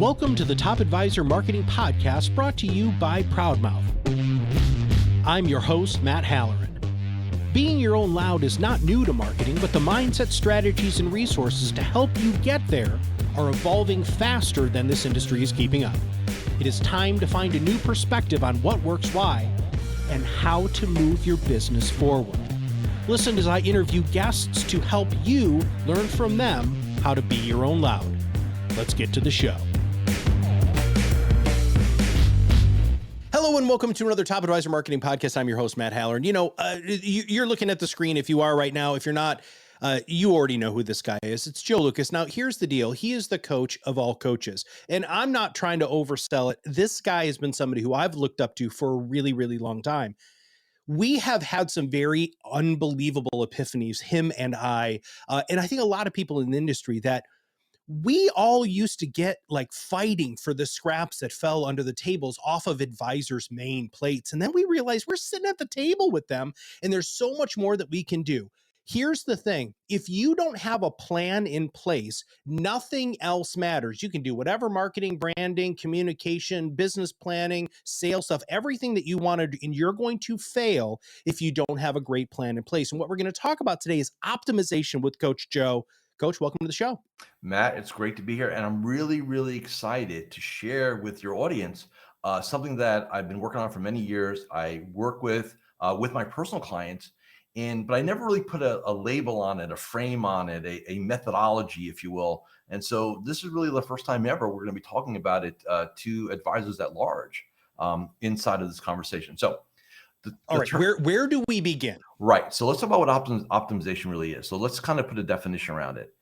Welcome to the Top Advisor Marketing Podcast brought to you by ProudMouth. I'm your host, Matt Halloran. Being your own loud is not new to marketing, but the mindset, strategies, and resources to help you get there are evolving faster than this industry is keeping up. It is time to find a new perspective on what works why and how to move your business forward. Listen as I interview guests to help you learn from them how to be your own loud. Let's get to the show. Hello and welcome to another Top Advisor Marketing Podcast. I'm your host, Matt Halloran. You're looking at the screen if you are right now. If you're not, you already know who this guy is. It's Joe Lukacs. Now, here's the deal. He is the coach of all coaches. And I'm not trying to oversell it. This guy has been somebody who I've looked up to for a really, really long time. We have had some very unbelievable epiphanies, him and I think a lot of people in the industry, that we all used to get like fighting for the scraps that fell under the tables off of advisors' main plates. And then we realized we're sitting at the table with them and there's so much more that we can do. Here's the thing. If you don't have a plan in place, nothing else matters. You can do whatever marketing, branding, communication, business planning, sales stuff, everything that you want to do, and you're going to fail if you don't have a great plan in place. And what we're going to talk about today is optimization with Coach Joe. Coach, welcome to the show. Matt, it's great to be here. And I'm really, really excited to share with your audience something that I've been working on for many years. I work with my personal clients, but I never really put a label on it, a frame on it, a methodology, if you will. And so this is really the first time ever we're going to be talking about it to advisors at large inside of this conversation. So all right, where do we begin? Right. So let's talk about what optimization really is. So let's kind of put a definition around it.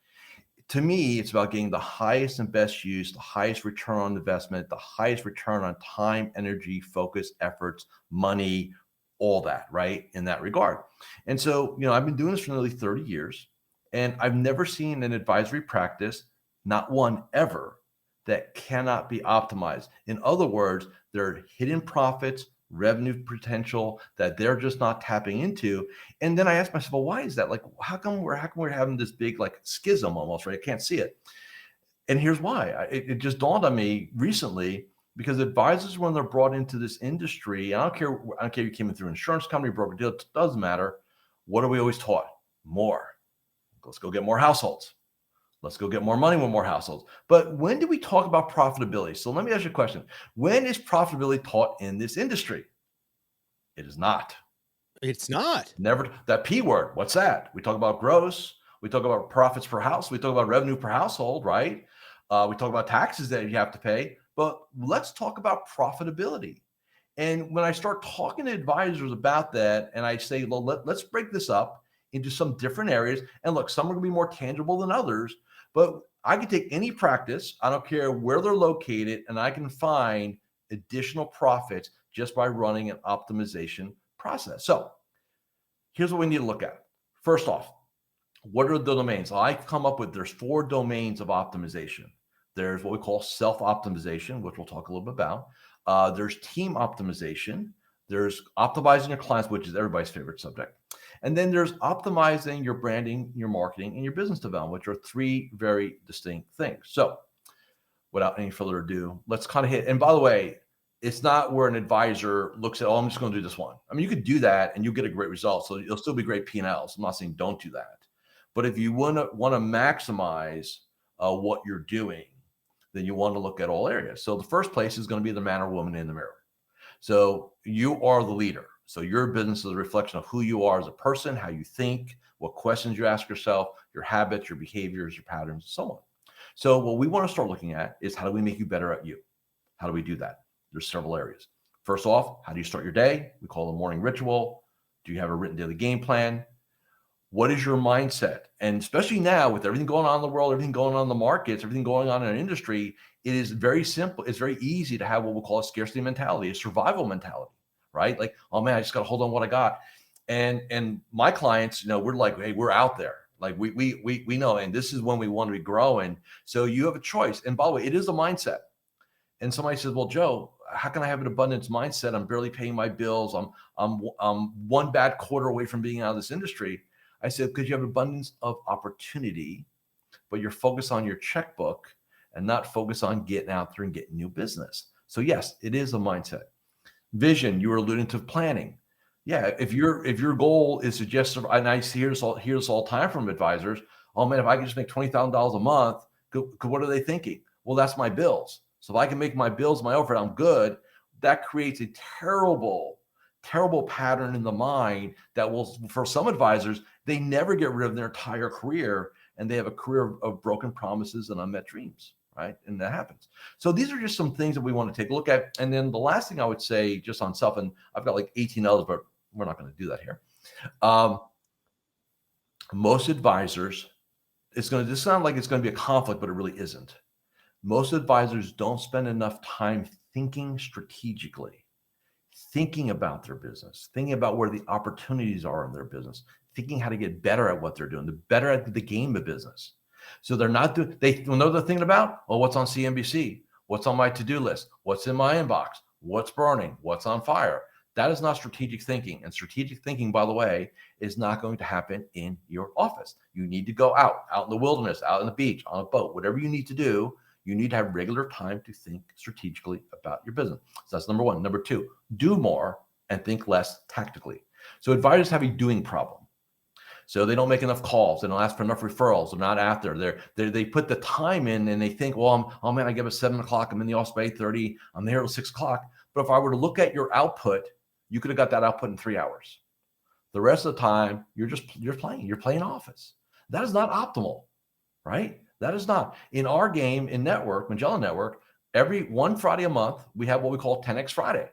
To me, it's about getting the highest and best use, the highest return on investment, the highest return on time, energy, focus, efforts, money, all that, right? In that regard. And so, I've been doing this for nearly 30 years, and I've never seen an advisory practice, not one ever, that cannot be optimized. In other words, there are hidden profits, revenue potential that they're just not tapping into. And then I asked myself, well, why is that? Like, how come we're having this big like schism almost, right? I can't see it. And here's why. It just dawned on me recently, because advisors, when they're brought into this industry, I don't care if you came in through insurance company, broker deal, it doesn't matter. What are we always taught? More. Let's go get more households. Let's go get more money with more households. But when do we talk about profitability? So let me ask you a question. When is profitability taught in this industry? It is not. It's not. Never. That P word, what's that? We talk about gross. We talk about profits per house. We talk about revenue per household, right? We talk about taxes that you have to pay. But let's talk about profitability. And when I start talking to advisors about that, and I say, well, let's break this up into some different areas. And look, some are going to be more tangible than others. But I can take any practice, I don't care where they're located, and I can find additional profits just by running an optimization process. So here's what we need to look at. First off, what are the domains? I've come up with, there's 4 domains of optimization. There's what we call self-optimization, which we'll talk a little bit about. There's team optimization. There's optimizing your clients, which is everybody's favorite subject. And then there's optimizing your branding, your marketing, and your business development, which are 3 very distinct things. So without any further ado, let's kind of hit. And by the way, it's not where an advisor looks at, oh, I'm just going to do this one. I mean, you could do that and you get a great result. So you'll still be great P&Ls. I'm not saying don't do that. But if you want to maximize what you're doing, then you want to look at all areas. So the first place is going to be the man or woman in the mirror. So you are the leader. So your business is a reflection of who you are as a person, how you think, what questions you ask yourself, your habits, your behaviors, your patterns, and so on. So what we want to start looking at is, how do we make you better at you? How do we do that? There's several areas. First off, how do you start your day? We call it a morning ritual. Do you have a written daily game plan? What is your mindset? And especially now with everything going on in the world, everything going on in the markets, everything going on in our industry, it is very simple. It's very easy to have what we'll call a scarcity mentality, a survival mentality, right? Like, oh man, I just got to hold on what I got. And my clients, we're like, hey, we're out there. Like we know, and this is when we want to be growing. So you have a choice. And by the way, it is a mindset. And somebody says, well, Joe, how can I have an abundance mindset? I'm barely paying my bills. I'm one bad quarter away from being out of this industry. I said, because you have an abundance of opportunity, but you're focused on your checkbook, and not focus on getting out there and getting new business. So yes, it is a mindset. Vision, you were alluding to planning. Yeah, if your goal is to just, and I hear this all the time from advisors, oh man, if I can just make $20,000 a month, what are they thinking? Well, that's my bills. So if I can make my bills, my overhead, I'm good. That creates a terrible pattern in the mind that will, for some advisors, they never get rid of their entire career, and they have a career of broken promises and unmet dreams, right? And that happens. So these are just some things that we want to take a look at. And then the last thing I would say just on self, and I've got like 18 others, but we're not going to do that here. Most advisors, this sounds like it's going to be a conflict, but it really isn't. Most advisors don't spend enough time thinking strategically, thinking about their business, thinking about where the opportunities are in their business, thinking how to get better at what they're doing, the better at the game of business. So they're not doing, they know they're thinking about, oh, what's on CNBC? What's on my to-do list? What's in my inbox? What's burning? What's on fire? That is not strategic thinking. And strategic thinking, by the way, is not going to happen in your office. You need to go out in the wilderness, out on the beach, on a boat, whatever you need to do. You need to have regular time to think strategically about your business. So that's number one. Number two, do more and think less tactically. So advisors have a doing problem. So they don't make enough calls. They don't ask for enough referrals. They're not after. They put the time in, and they think, well, oh man, I get up at 7 o'clock. I'm in the office by 8:30. I'm there at 6 o'clock. But if I were to look at your output, you could have got that output in 3 hours. The rest of the time, you're playing office. That is not optimal, right? That is not. In our game, in Magellan Network, every one Friday a month, we have what we call 10X Friday.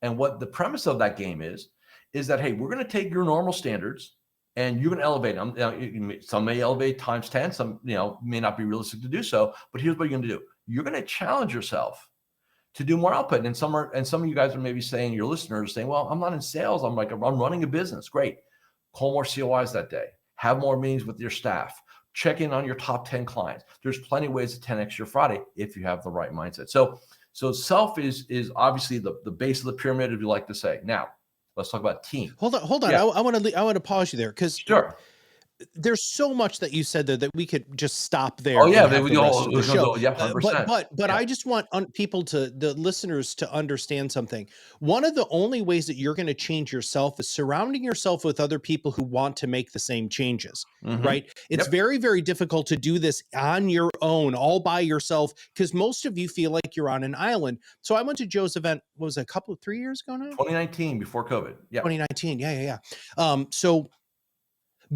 And what the premise of that game is that, hey, we're going to take your normal standards and you're going to elevate them. Some may elevate times 10, some may not be realistic to do so, but here's what you're going to do. You're going to challenge yourself to do more output. And some of you guys are maybe saying, your listeners are saying, well, I'm not in sales. I'm running a business. Great. Call more COIs that day. Have more meetings with your staff. Check in on your top 10 clients. There's plenty of ways to 10X your Friday if you have the right mindset. So self is obviously the base of the pyramid, if you like to say. Now, let's talk about team. Hold on. Yeah. I want to pause you there, because sure. There's so much that you said there that we could just stop there. Oh yeah, and have the rest of the show. Yeah, 100%. But I just want the listeners to understand something. One of the only ways that you're going to change yourself is surrounding yourself with other people who want to make the same changes, right? It's very, very difficult to do this on your own, all by yourself, because most of you feel like you're on an island. So I went to Joe's event, what was it, 3 years ago now? 2019, before COVID. Yeah. 2019. Yeah. So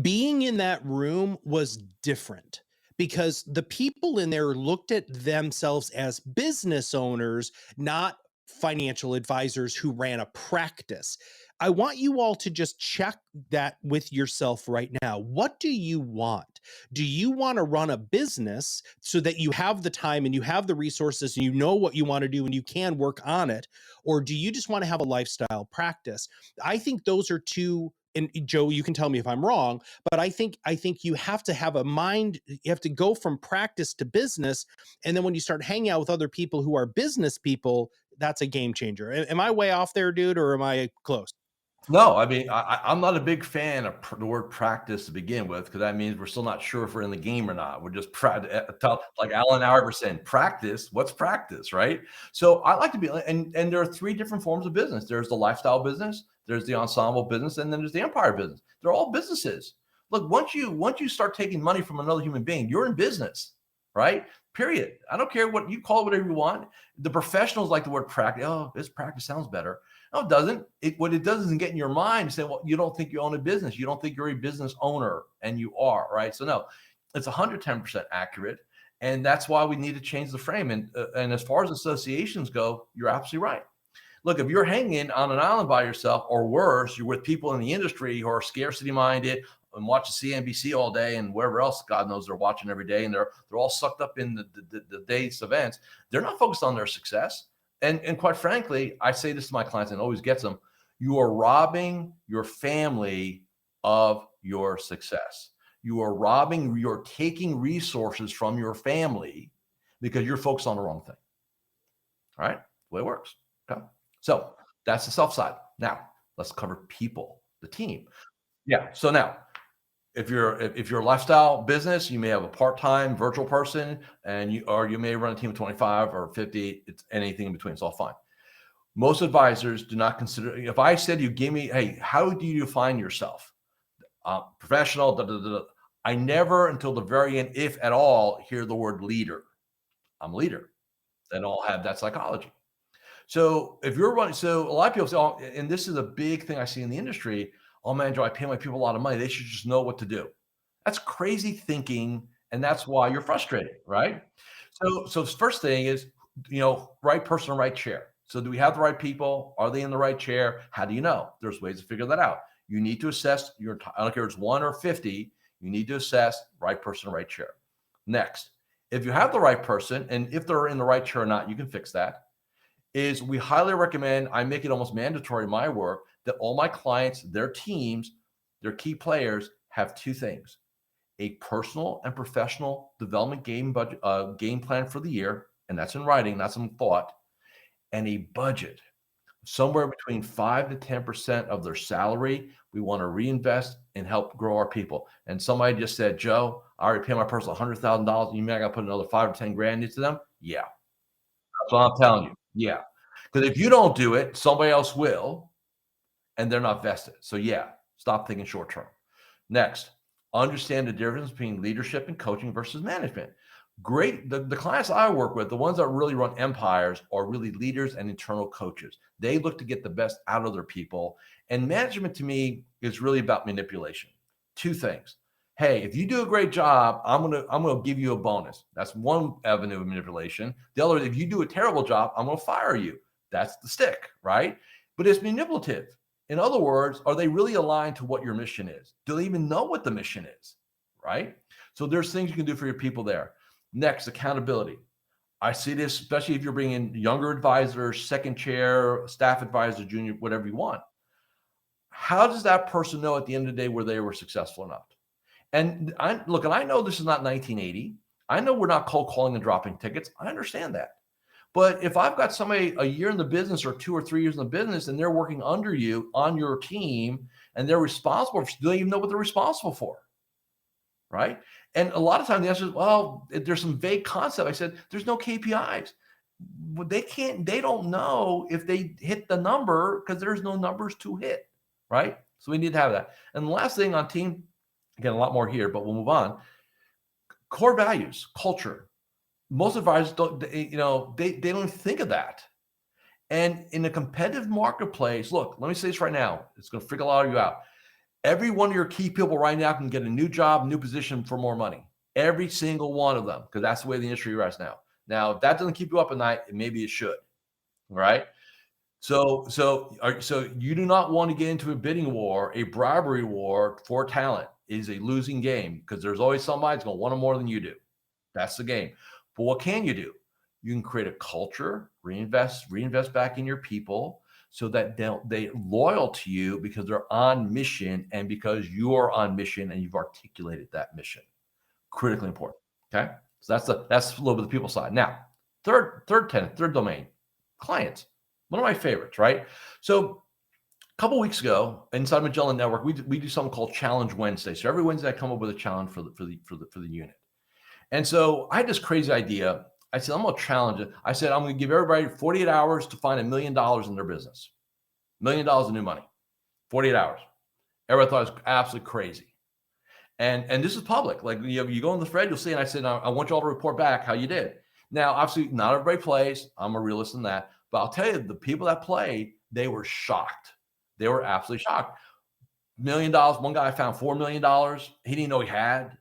being in that room was different, because the people in there looked at themselves as business owners, not financial advisors who ran a practice. I want you all to just check that with yourself right now. What do you want? Do you want to run a business so that you have the time and you have the resources and you know what you want to do and you can work on it? Or do you just want to have a lifestyle practice? I think those are two. And Joe, you can tell me if I'm wrong, but I think you have to have a mind. You have to go from practice to business. And then when you start hanging out with other people who are business people, that's a game changer. Am I way off there, dude, or am I close? No, I mean, I'm not a big fan of the word practice to begin with, because that means we're still not sure if we're in the game or not. We're just like Alan Iverson, practice. What's practice, right? So I like to be, and there are 3 different forms of business. There's the lifestyle business, there's the ensemble business, and then there's the empire business. They're all businesses. Look, once you start taking money from another human being, you're in business, right? Period. I don't care what you call it, whatever you want. The professionals like the word practice. Oh, this practice sounds better. No, it doesn't. What it does is get in your mind, say, well, you don't think you own a business. You don't think you're a business owner, and you are, right? So no, it's 110% accurate. And that's why we need to change the frame. And as far as associations go, you're absolutely right. Look, if you're hanging on an island by yourself, or worse, you're with people in the industry who are scarcity minded and watch CNBC all day and wherever else God knows they're watching every day, and they're all sucked up in the day's events, they're not focused on their success. And quite frankly, I say this to my clients and it always gets them. You are robbing your family of your success. You're taking resources from your family because you're focused on the wrong thing. All right, the way it works. Okay. So that's the self side. Now let's cover people, the team. Yeah. So now, if you're a lifestyle business, you may have a part-time virtual person, and you may run a team of 25 or 50. It's anything in between. It's all fine. Most advisors do not consider. If I said you give me, hey, how do you define yourself? Professional. Da, da, da, da. I never, until the very end, if at all, hear the word leader. I'm a leader. They all have that psychology. So if you're running, so a lot of people say, oh, and this is a big thing I see in the industry. Oh man, Joe, I pay my people a lot of money. They should just know what to do. That's crazy thinking, and that's why you're frustrated, right? So the first thing is, right person, right chair. So do we have the right people? Are they in the right chair? How do you know? There's ways to figure that out. You need to assess I don't care if it's 1 or 50, you need to assess right person, right chair. Next, if you have the right person, and if they're in the right chair or not, you can fix that. Is we highly recommend, I make it almost mandatory in my work, that all my clients, their teams, their key players have 2 things: a personal and professional development game plan for the year, and that's in writing, not some thought, and a budget. Somewhere between 5 to 10% of their salary, we want to reinvest and help grow our people. And somebody just said, Joe, I already paid my person $100,000. You mean I got to put another 5 or 10 grand into them? Yeah. That's what I'm telling you. Yeah. Because if you don't do it, somebody else will, and they're not vested. So yeah, stop thinking short term. Next, understand the difference between leadership and coaching versus management. Great. The clients I work with, the ones that really run empires, are really leaders and internal coaches. They look to get the best out of their people. And management, to me, is really about manipulation. 2 things. Hey, if you do a great job, I'm gonna give you a bonus. That's one avenue of manipulation. The other, if you do a terrible job, I'm gonna fire you. That's the stick, right? But it's manipulative. In other words, are they really aligned to what your mission is? Do they even know what the mission is, right? So there's things you can do for your people there. Next, accountability. I see this, especially if you're bringing younger advisors, second chair, staff advisor, junior, whatever you want. How does that person know at the end of the day where they were successful or not? And I know this is not 1980. I know we're not cold calling and dropping tickets. I understand that. But if I've got somebody a year in the business or 2 or 3 years in the business, and they're working under you on your team, and they're responsible, do they even know what they're responsible for? Right? And a lot of times the answer is, well, there's some vague concept. I said, there's no KPIs. They don't know if they hit the number because there's no numbers to hit, right? So we need to have that. And the last thing on team, again, a lot more here, but we'll move on. Core values, culture. Most advisors don't, they don't think of that. And in a competitive marketplace, look, let me say this right now. It's going to freak a lot of you out. Every one of your key people right now can get a new job, new position for more money. Every single one of them, because that's the way the industry is now. Now, if that doesn't keep you up at night, maybe it should, right? So you do not want to get into a bidding war, a bribery war for talent. It is a losing game because there's always somebody that's going to want them more than you do. That's the game. But what can you do? You can create a culture, reinvest back in your people so that they're loyal to you because they're on mission and because you're on mission and you've articulated that mission. Critically important. Okay. So that's a little bit of the people side. Now, third domain, clients. One of my favorites, right? So a couple of weeks ago, inside Magellan Network, we do something called Challenge Wednesday. So every Wednesday, I come up with a challenge for the unit. And so I had this crazy idea. I said, I'm going to challenge it. I said, I'm going to give everybody 48 hours to find $1 million in their business. $1 million in new money. 48 hours. Everybody thought it was absolutely crazy. And this is public. Like you go in the thread, you'll see. And I said, I want you all to report back how you did. Now, obviously, not everybody plays. I'm a realist in that. But I'll tell you, the people that played, they were shocked. They were absolutely shocked. $1 million. One guy found $4 million. He didn't know he had.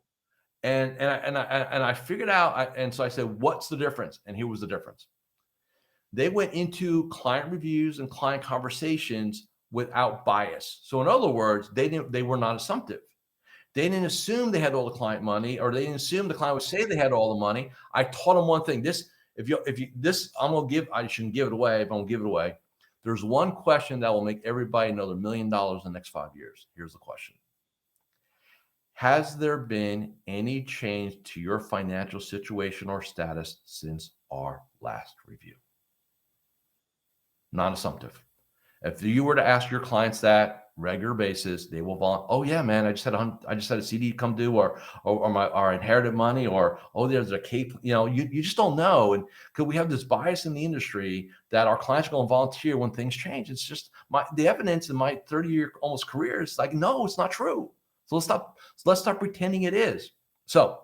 And I figured out, and so I said, what's the difference? And here was the difference. They went into client reviews and client conversations without bias. So in other words, they were not assumptive. They didn't assume they had all the client money, or they didn't assume the client would say they had all the money. I taught them one thing. I shouldn't give it away, but I'm gonna give it away. There's one question that will make everybody know $1 million in the next 5 years. Here's the question. Has there been any change to your financial situation or status since our last review? Non-assumptive. If you were to ask your clients that regular basis, they will oh yeah, man, I just had a CD come due, or my our inherited money, or oh, there's a cape. You just don't know. And because we have this bias in the industry that our clients are going to volunteer when things change. It's just the evidence in my 30-year almost career is like, no, it's not true. So let's stop pretending it is. So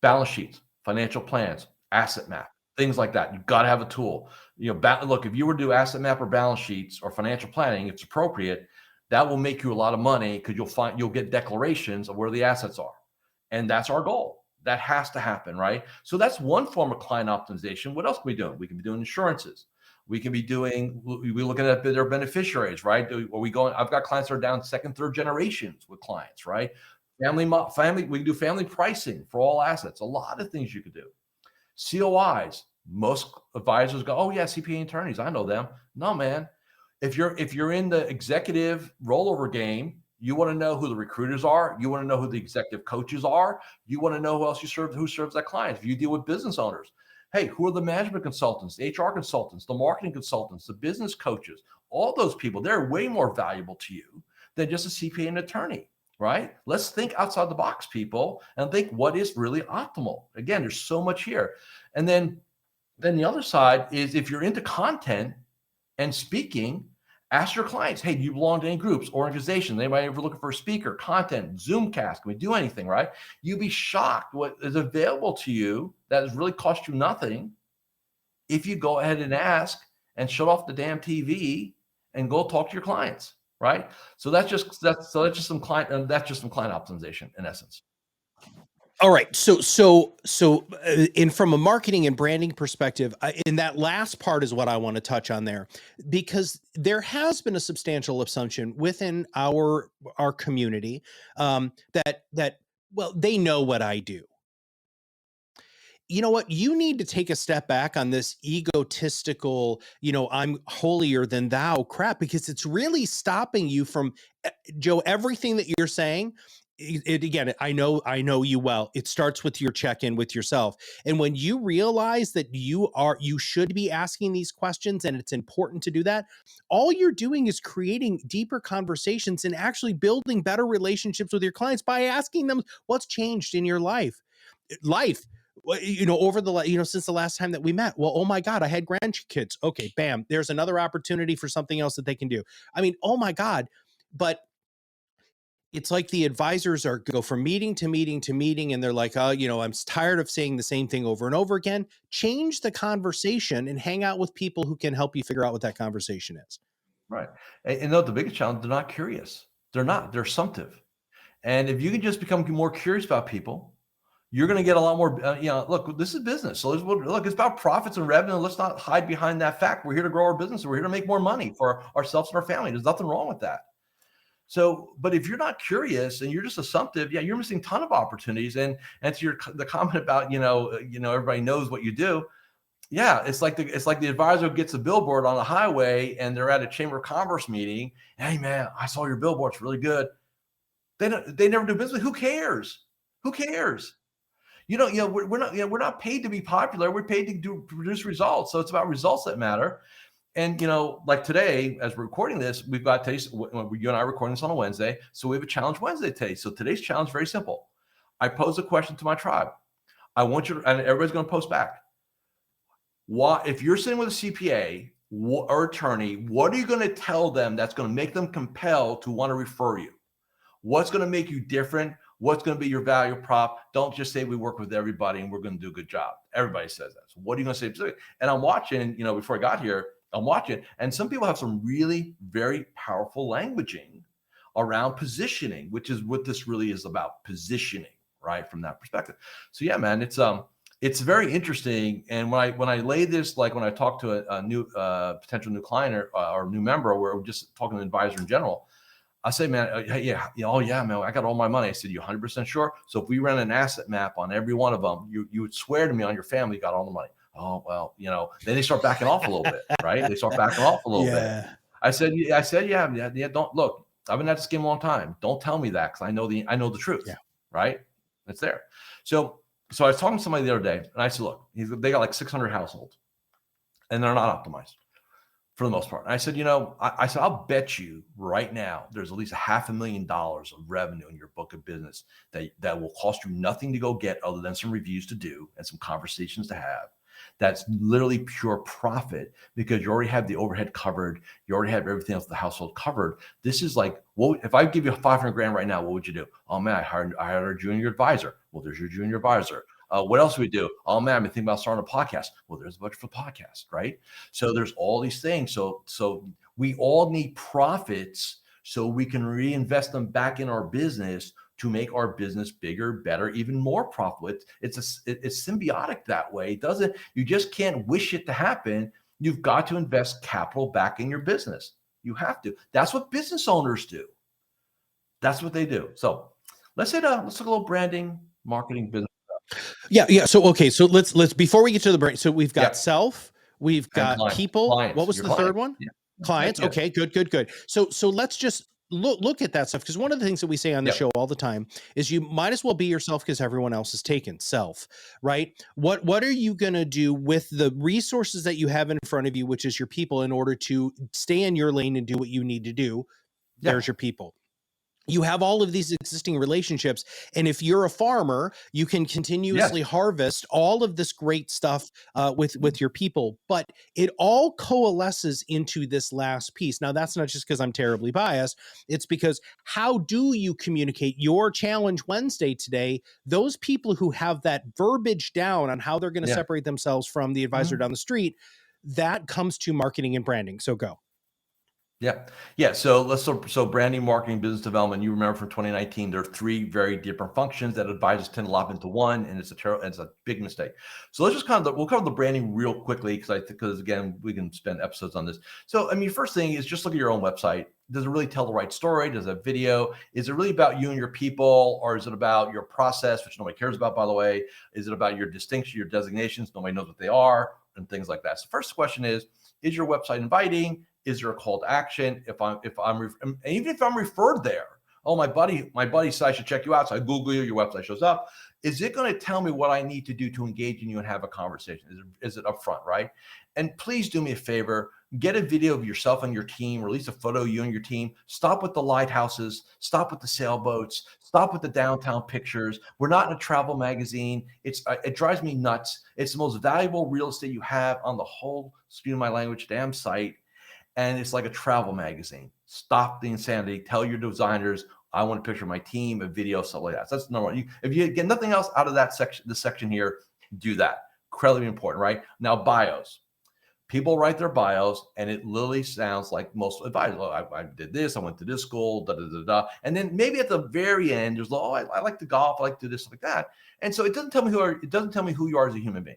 balance sheets, financial plans, asset map, things like that. You've got to have a tool. Look, if you were to do asset map or balance sheets or financial planning, if it's appropriate, that will make you a lot of money because you'll get declarations of where the assets are. And that's our goal. That has to happen, right? So that's one form of client optimization. What else can we do? We can be doing insurances. We can be doing, we're looking at their beneficiaries, right? I've got clients that are down second, third generations with clients, right? Family, we can do family pricing for all assets. A lot of things you could do. COIs, most advisors go, oh yeah, CPA attorneys, I know them. No, man. If you're in the executive rollover game, you want to know who the recruiters are. You want to know who the executive coaches are. You want to know who else who serves that client. If you deal with business owners, hey, who are the management consultants, the HR consultants, the marketing consultants, the business coaches? All those people, they're way more valuable to you than just a CPA and attorney. Right? Let's think outside the box, people, and think what is really optimal. Again, there's so much here. And then the other side is if you're into content and speaking, ask your clients, hey, do you belong to any groups, organizations? Anybody ever looking for a speaker, content, Zoomcast? Can we do anything, right? You'd be shocked what is available to you that has really cost you nothing if you go ahead and ask and shut off the damn TV and go talk to your clients. Right. So that's just some client optimization in essence. All right. So in from a marketing and branding perspective, in that last part is what I want to touch on there, because there has been a substantial assumption within our community that well, they know what I do. You know what? You need to take a step back on this egotistical, I'm holier than thou crap, because it's really stopping you from, Joe, everything that you're saying. Again, I know you well. It starts with your check-in with yourself. And when you realize that you should be asking these questions and it's important to do that, all you're doing is creating deeper conversations and actually building better relationships with your clients by asking them what's changed in your life. Over since the last time that we met. Well, oh my God, I had grandkids. Okay, bam, there's another opportunity for something else that they can do. I mean, oh my God. But it's like the advisors go from meeting to meeting to meeting, and they're like, oh, I'm tired of saying the same thing over and over again. Change the conversation and hang out with people who can help you figure out what that conversation is. Right. And the biggest challenge, they're not curious. They're assumptive. And if you can just become more curious about people, you're going to get a lot more, look, this is business. So it's about profits and revenue. Let's not hide behind that fact. We're here to grow our business. We're here to make more money for ourselves and our family. There's nothing wrong with that. So, but if you're not curious and you're just assumptive, yeah, you're missing a ton of opportunities. And to the comment about, everybody knows what you do. Yeah, it's like the advisor gets a billboard on the highway and they're at a Chamber of Commerce meeting. Hey man, I saw your billboard. It's really good. They never do business. Who cares? Who cares? We're not paid to be popular. We're paid to produce results. So it's about results that matter. And, like today, as we're recording this, we've got you and I are recording this on a Wednesday. So we have a challenge Wednesday today. So today's challenge is very simple. I pose a question to my tribe. I want you to, and everybody's going to post back. If you're sitting with a CPA or attorney, what are you going to tell them that's going to make them compelled to want to refer you? What's going to make you different? What's going to be your value prop? Don't just say we work with everybody and we're going to do a good job. Everybody says that. So what are you going to say? And I'm watching, before I got here, I'm watching, and some people have some really very powerful languaging around positioning, which is what this really is about, positioning, right? From that perspective. So yeah, man, it's very interesting. And when I lay this, like when I talk to a new potential new client or new member, or we're just talking to an advisor in general, I say, man, oh yeah, man, I got all my money. I said, you 100% sure? So if we ran an asset map on every one of them, you would swear to me on your family you got all the money. Oh, well, then they start backing off a little bit, right? They start backing off a little bit. I said, yeah, don't look, I've been at this game a long time. Don't tell me that, because I know the truth, right? It's there. So I was talking to somebody the other day, and I said, look, they got like 600 households, and they're not optimized. for the most part. And I said, I said, I'll bet you right now there's at least $500,000 of revenue in your book of business that will cost you nothing to go get other than some reviews to do and some conversations to have. That's literally pure profit because you already have the overhead covered. You already have everything else in the household covered. This is like, well, if I give you 500 grand right now, what would you do? Oh man, I hired a junior advisor. Well, there's your junior advisor. What else do we do? Oh man, I've been thinking about starting a podcast. Well, there's a budget for the podcast, right? So there's all these things. So we all need profits so we can reinvest them back in our business to make our business bigger, better, even more profitable. It's symbiotic that way. It doesn't, you just can't wish it to happen. You've got to invest capital back in your business. You have to. That's what business owners do. That's what they do. So let's look a little branding, marketing, business. Yeah. So, okay. So let's, before we get to the brand, so we've got self, we've got clients. people. Clients. What was the third one? Yeah. Clients. Yeah. Okay, good. So let's just look at that stuff. Because one of the things that we say on the show all the time is you might as well be yourself because everyone else is taken. Self, right? What are you going to do with the resources that you have in front of you, which is your people, in order to stay in your lane and do what you need to do? There's your people. You have all of these existing relationships. And if you're a farmer, you can continuously harvest all of this great stuff with your people. But it all coalesces into this last piece. Now, that's not just because I'm terribly biased. It's because how do you communicate your Challenge Wednesday today? Those people who have that verbiage down on how they're going to separate themselves from the advisor down the street, that comes to marketing and branding. So go. Yeah. So branding, marketing, business development. You remember from 2019, there are three very different functions that advisors tend to lob into one, and it's a big mistake. So let's just we'll cover the branding real quickly because again, we can spend episodes on this. So I mean, first thing is just look at your own website. Does it really tell the right story? Does it have video? Is it really about you and your people, or is it about your process, which nobody cares about, by the way? Is it about your distinction, your designations? Nobody knows what they are, and things like that. So first question is your website inviting? Is there a call to action? Even if I'm referred there, oh, my buddy said I should check you out. So I Google you, your website shows up. Is it going to tell me what I need to do to engage in you and have a conversation? Is it upfront, right? And please do me a favor, get a video of yourself and your team, or at least a photo of you and your team. Stop with the lighthouses, stop with the sailboats, stop with the downtown pictures. We're not in a travel magazine. It drives me nuts. It's the most valuable real estate you have on the whole, excuse my language, damn site. And it's like a travel magazine. Stop the insanity. Tell your designers, I want a picture of my team, a video, stuff like that. So that's number one. If you get nothing else out of that section, this section here, do that. Incredibly important, right? Now, bios. People write their bios, and it literally sounds like most advisors. Oh, I did this. I went to this school. Da da da da. And then maybe at the very end, there's I like to golf. I like to do this, like that. And so it doesn't tell me who you are as a human being.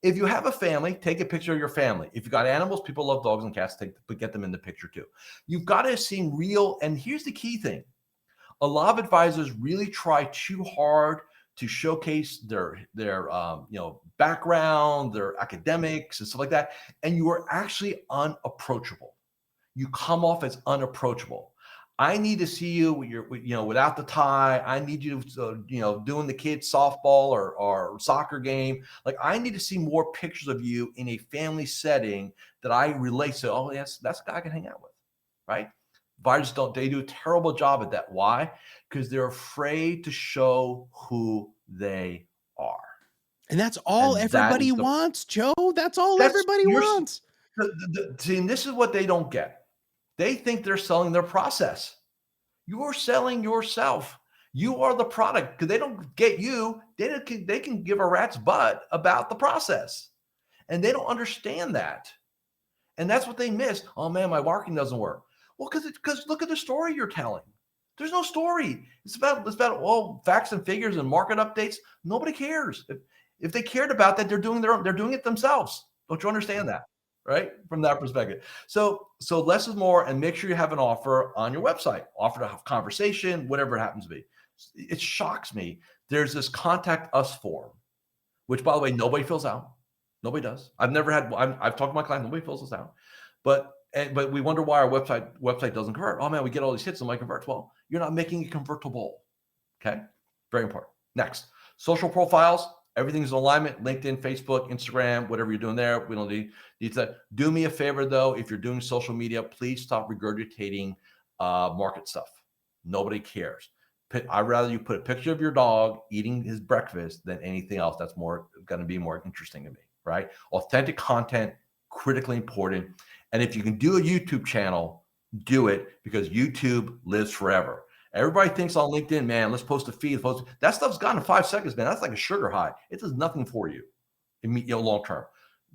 If you have a family, take a picture of your family. If you've got animals, people love dogs and cats, get them in the picture too. You've got to seem real. And here's the key thing. A lot of advisors really try too hard to showcase their background, their academics and stuff like that. And you are actually unapproachable. You come off as unapproachable. I need to see you without the tie. I need you, doing the kids' softball or soccer game. Like, I need to see more pictures of you in a family setting that I relate to. Oh, yes, that's a guy I can hang out with, right? Advisors they do a terrible job at that. Why? Because they're afraid to show who they are. And that's all everybody wants, Joe. That's all everybody wants. See, and this is what they don't get. They think they're selling their process. You are selling yourself. You are the product, because they don't get you. They can give a rat's butt about the process, and they don't understand that. And that's what they miss. Oh man, my marketing doesn't work. Well, because look at the story you're telling. There's no story. It's about all facts and figures and market updates. Nobody cares. If they cared about that, they're doing it themselves. Don't you understand that? Right? From that perspective. So less is more, and make sure you have an offer on your website, offer to have conversation, whatever it happens to be. It shocks me. There's this contact us form, which, by the way, nobody fills out. Nobody does. I've talked to my clients. Nobody fills this out, but we wonder why our website doesn't convert. Oh man, we get all these hits and nobody converts. Well, you're not making it convertible. Okay. Very important. Next, social profiles. Everything's in alignment. LinkedIn, Facebook, Instagram, whatever you're doing there. We don't need to. Do me a favor though, if you're doing social media, please stop regurgitating market stuff. Nobody cares. I'd rather you put a picture of your dog eating his breakfast than anything else. That's more going to be more interesting to me, right? Authentic content, critically important. And if you can do a YouTube channel, do it, because YouTube lives forever. Everybody thinks on LinkedIn, man, let's post a feed. That stuff's gone in 5 seconds, man. That's like a sugar high. It does nothing for you, long term.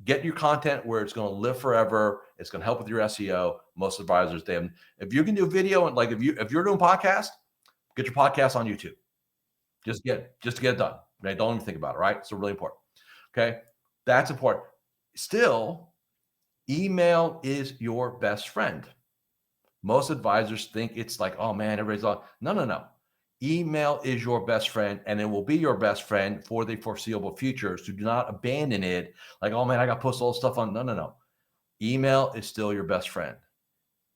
Get your content where it's going to live forever. It's going to help with your SEO. Most advisors, if you can do video, and like if you're doing podcast, get your podcast on YouTube. Just to get it done. Right? Don't even think about it. Right? So really important. Okay, that's important. Still, email is your best friend. Most advisors think it's like, oh man, everybody's on. No. Email is your best friend, and it will be your best friend for the foreseeable future. So do not abandon it. Like, oh man, I got to post all this stuff on. No. Email is still your best friend.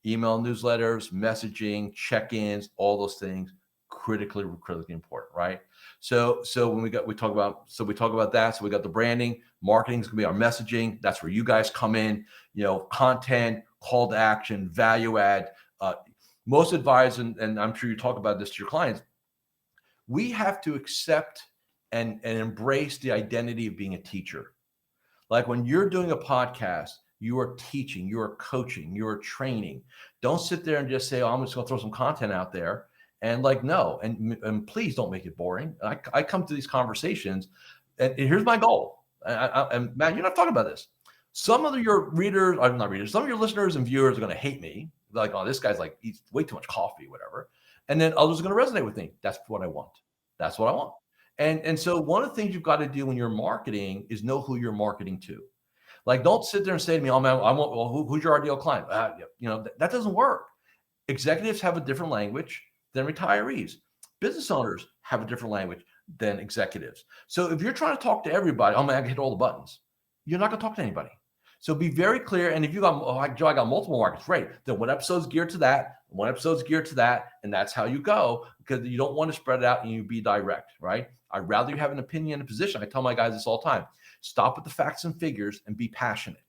Email newsletters, messaging, check-ins, all those things, critically important, right? So when we talk about that. So we got the branding, marketing is going to be our messaging. That's where you guys come in. Content, call to action, value add. Most advisors, and I'm sure you talk about this to your clients, we have to accept and embrace the identity of being a teacher. Like when you're doing a podcast, you are teaching, you are coaching, you are training. Don't sit there and just say, oh, I'm just going to throw some content out there. And like, no, and please don't make it boring. I come to these conversations, and here's my goal. And Matt, you're not talking about this. Some of your readers, I'm not readers, some of your listeners and viewers are going to hate me. They're like, oh, this guy's like, eats way too much coffee, whatever. And then others are going to resonate with me. That's what I want. That's what I want. And so one of the things you've got to do when you're marketing is know who you're marketing to. Like, don't sit there and say to me, oh man, who's your ideal client? That doesn't work. Executives have a different language than retirees. Business owners have a different language than executives. So if you're trying to talk to everybody, oh man, I can hit all the buttons. You're not going to talk to anybody. So be very clear. And if you got, Joe, I got multiple markets, great. Then one episode's geared to that, one episode's geared to that, and that's how you go, because you don't want to spread it out and you be direct, right? I'd rather you have an opinion and a position. I tell my guys this all the time. Stop with the facts and figures and be passionate.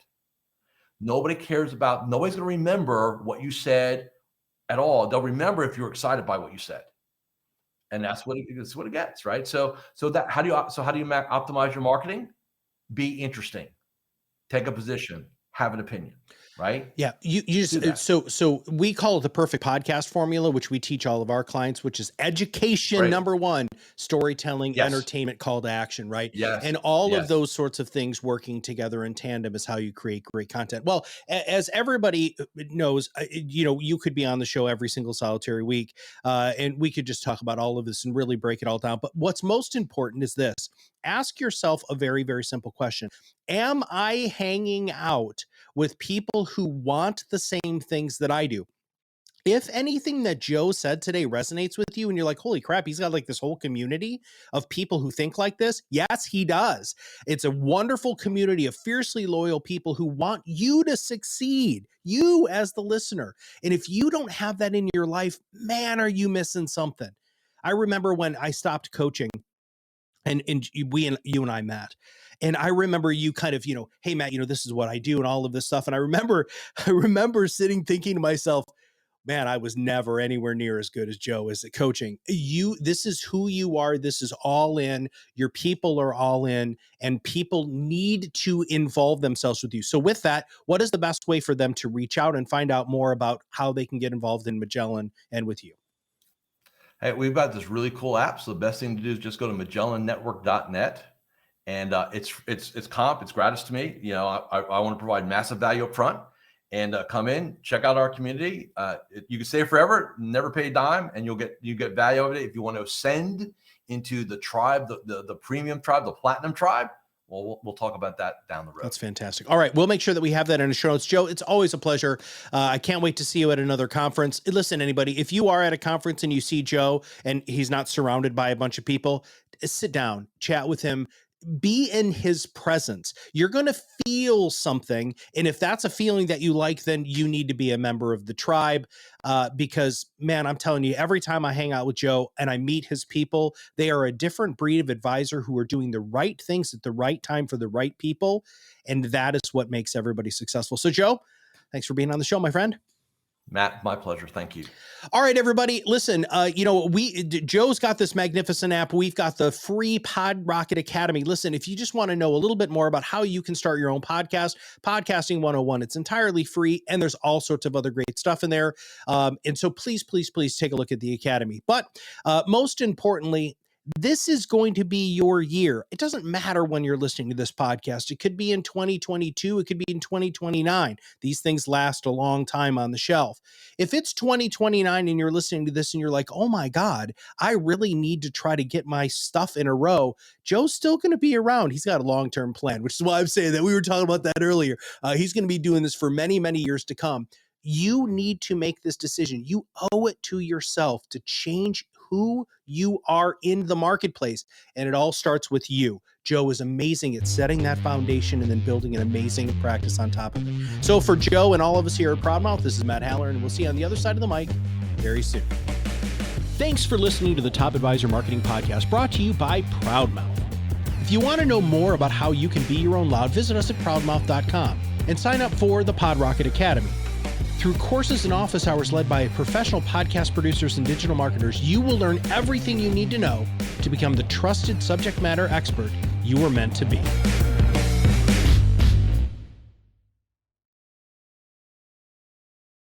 Nobody's going to remember what you said at all. They'll remember if you're excited by what you said. And that's what it gets, right? So how do you optimize your marketing? Be interesting. Take a position, have an opinion, right? Yeah. You just, so we call it the perfect podcast formula, which we teach all of our clients, which is education, number one, storytelling, entertainment, call to action, right? Yes. And all of those sorts of things working together in tandem is how you create great content. Well, as everybody knows, you could be on the show every single solitary week, and we could just talk about all of this and really break it all down. But what's most important is this. Ask yourself a very, very simple question. Am I hanging out with people who want the same things that I do? If anything that Joe said today resonates with you and you're like, holy crap, he's got like this whole community of people who think like this. Yes, he does. It's a wonderful community of fiercely loyal people who want you to succeed, you as the listener. And if you don't have that in your life, man, are you missing something? I remember when I stopped coaching, and you and I met, and I remember you kind of, hey Matt, this is what I do and all of this stuff. And I remember sitting thinking to myself, man, I was never anywhere near as good as Joe is at coaching. This is who you are. This is all in. Your people are all in, and people need to involve themselves with you. So with that, what is the best way for them to reach out and find out more about how they can get involved in Magellan and with you? Hey, we've got this really cool app. So the best thing to do is just go to MagellanNetwork.net. And it's gratis to me. I want to provide massive value up front, and come in, check out our community. You can stay forever, never pay a dime, and you get value of it. If you want to ascend into the tribe, the premium tribe, the platinum tribe, well, we'll talk about that down the road. That's fantastic. All right. We'll make sure that we have that in the show notes. Joe, it's always a pleasure. I can't wait to see you at another conference. Listen, anybody, if you are at a conference and you see Joe and he's not surrounded by a bunch of people, sit down, chat with him, be in his presence. You're going to feel something. And if that's a feeling that you like, then you need to be a member of the tribe. Because, man, I'm telling you, every time I hang out with Joe and I meet his people, they are a different breed of advisor who are doing the right things at the right time for the right people. And that is what makes everybody successful. So, Joe, thanks for being on the show, my friend. Matt, my pleasure. Thank you. All right, everybody, listen, Joe's got this magnificent app. We've got the free Pod Rocket Academy. Listen, if you just want to know a little bit more about how you can start your own podcast, Podcasting 101, it's entirely free. And there's all sorts of other great stuff in there. And so please take a look at the Academy. But most importantly, this is going to be your year. It doesn't matter when you're listening to this podcast. It could be in 2022. It could be in 2029. These things last a long time on the shelf. If it's 2029 and you're listening to this and you're like, oh my God, I really need to try to get my stuff in a row, Joe's still going to be around. He's got a long-term plan, which is why I'm saying that. We were talking about that earlier. He's going to be doing this for many, many years to come. You need to make this decision. You owe it to yourself to change who you are in the marketplace. And it all starts with you. Joe is amazing at setting that foundation and then building an amazing practice on top of it. So for Joe and all of us here at ProudMouth, this is Matt Halloran, and we'll see you on the other side of the mic very soon. Thanks for listening to the Top Advisor Marketing Podcast, brought to you by ProudMouth. If you want to know more about how you can be your own loud, visit us at proudmouth.com and sign up for the Pod Rocket Academy. Through courses and office hours led by professional podcast producers and digital marketers, you will learn everything you need to know to become the trusted subject matter expert you were meant to be.